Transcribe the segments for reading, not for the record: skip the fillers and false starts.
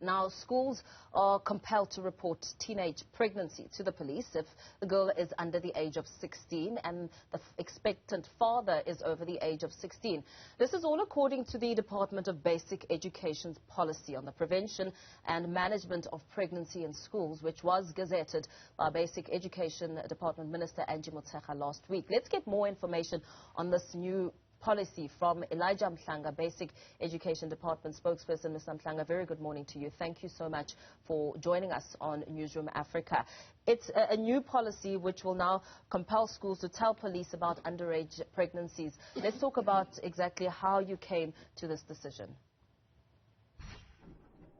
Now, schools are compelled to report teenage pregnancy to the police if the girl is under the age of 16 and the expectant father is over the age of 16. This is all according to the Department of Basic Education's policy on the prevention and management of pregnancy in schools, which was gazetted by Basic Education Department Minister Angie Mhlanga last week. Let's get more information on this new policy from Mhlanga, Basic Education Department spokesperson. Mr. Mhlanga, very good morning to you. Thank you so much for joining us on Newzroom Afrika. It's a new policy which will now compel schools to tell police about underage pregnancies. Let's talk about exactly how you came to this decision.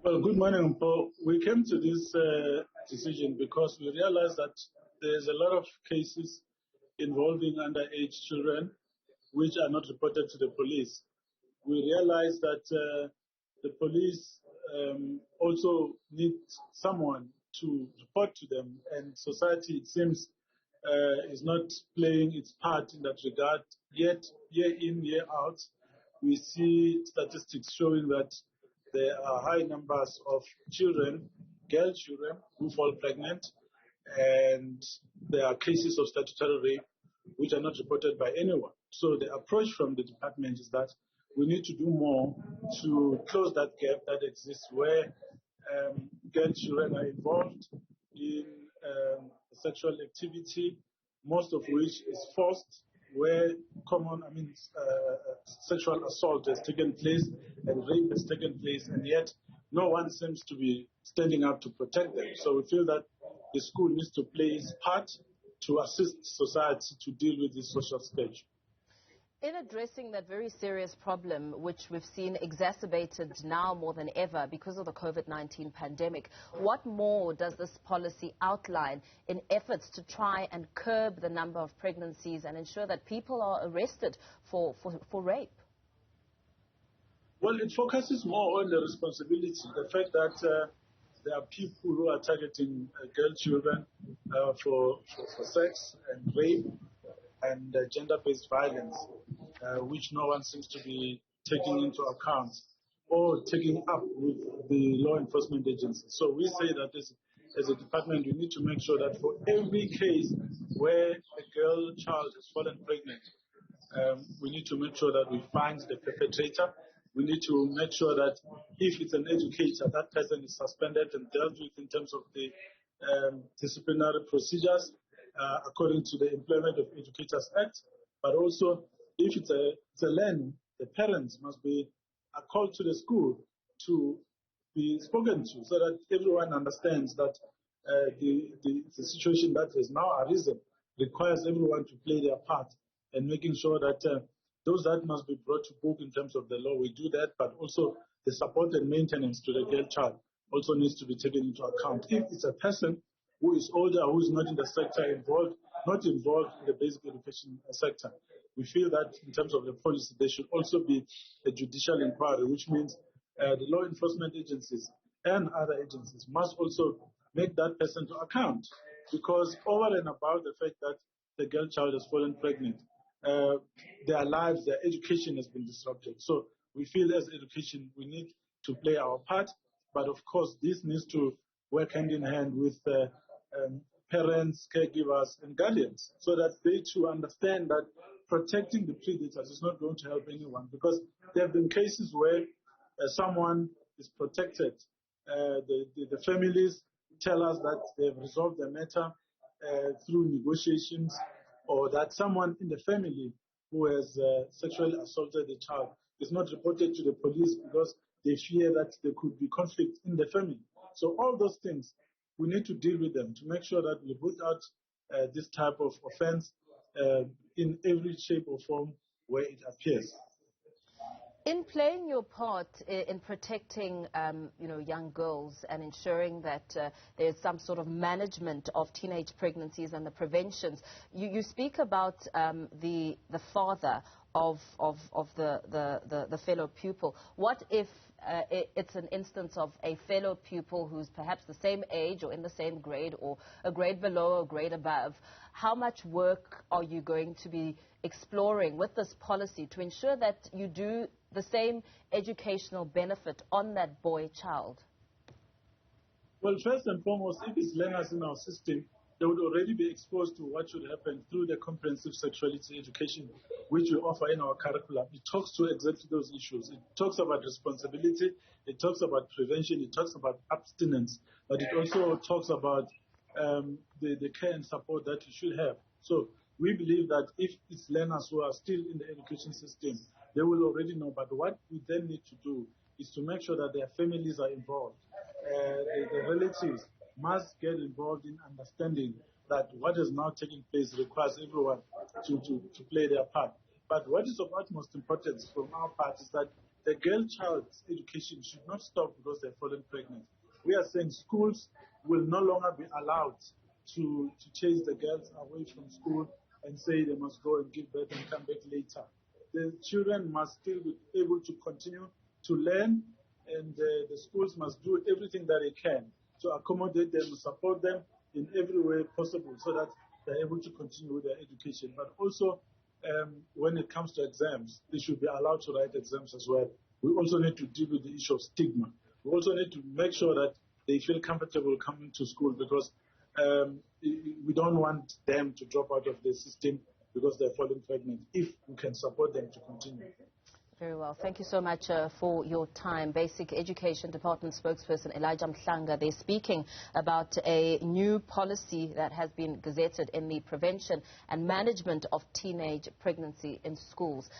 Well, good morning, Paul. We came to this decision because we realized that there's a lot of cases involving underage children which are not reported to the police. We realize that the police also need someone to report to them, and society, it seems, is not playing its part in that regard. Yet, year in, year out, we see statistics showing that there are high numbers of children, girl children, who fall pregnant, and there are cases of statutory rape which are not reported by anyone. So the approach from the department is that we need to do more to close that gap that exists where girl children are involved in sexual activity, most of which is forced, where sexual assault has taken place and rape has taken place, and yet no one seems to be standing up to protect them. So we feel that the school needs to play its part to assist society to deal with this social scourge. In addressing that very serious problem, which we've seen exacerbated now more than ever because of the COVID-19 pandemic, what more does this policy outline in efforts to try and curb the number of pregnancies and ensure that people are arrested for rape? Well, it focuses more on the responsibility, the fact that there are people who are targeting girl children for sex and rape and gender-based violence, which no one seems to be taking into account or taking up with the law enforcement agencies. So we say that as a department, we need to make sure that for every case where a girl child has fallen pregnant, we need to make sure that we find the perpetrator. We need to make sure that if it's an educator, that person is suspended and dealt with in terms of the disciplinary procedures according to the Employment of Educators Act. But also, if it's a learner, the parents must be called to the school to be spoken to so that everyone understands that the situation that has now arisen requires everyone to play their part and making sure that those that must be brought to book in terms of the law, we do that, but also the support and maintenance to the girl child also needs to be taken into account. If it's a person who is older, who is not in the sector not involved in the basic education sector, we feel that in terms of the policy, there should also be a judicial inquiry, which means the law enforcement agencies and other agencies must also make that person to account, because over and above the fact that the girl child has fallen pregnant, their lives, their education has been disrupted. So we feel as education, we need to play our part, but of course this needs to work hand in hand with parents, caregivers and guardians, so that they too understand that protecting the predators is not going to help anyone, because there have been cases where someone is protected. The families tell us that they have resolved the matter through negotiations, or that someone in the family who has sexually assaulted a child is not reported to the police because they fear that there could be conflict in the family. So all those things, we need to deal with them to make sure that we root out this type of offense in every shape or form where it appears. In playing your part in protecting, young girls and ensuring that there's some sort of management of teenage pregnancies and the preventions, you speak about the father of the fellow pupil. What if it's an instance of a fellow pupil who's perhaps the same age or in the same grade or a grade below or grade above? How much work are you going to be exploring with this policy to ensure that you do the same educational benefit on that boy child? Well, first and foremost, if it's learners in our system, they would already be exposed to what should happen through the comprehensive sexuality education, which we offer in our curriculum. It talks to exactly those issues. It talks about responsibility, it talks about prevention, it talks about abstinence, but it also talks about the care and support that you should have. So we believe that if it's learners who are still in the education system, they will already know. But what we then need to do is to make sure that their families are involved. The relatives must get involved in understanding that what is now taking place requires everyone to play their part. But what is of utmost importance from our part is that the girl child's education should not stop because they're fallen pregnant. We are saying schools will no longer be allowed to chase the girls away from school and say they must go and give birth and come back later. The children must still be able to continue to learn, and the schools must do everything that they can to accommodate them, support them in every way possible so that they're able to continue with their education. But also, when it comes to exams, they should be allowed to write exams as well. We also need to deal with the issue of stigma. We also need to make sure that they feel comfortable coming to school, because we don't want them to drop out of the system because they're falling pregnant, if we can support them to continue. Very well. Thank you so much for your time. Basic Education Department spokesperson Mhlanga, they're speaking about a new policy that has been gazetted in the prevention and management of teenage pregnancy in schools.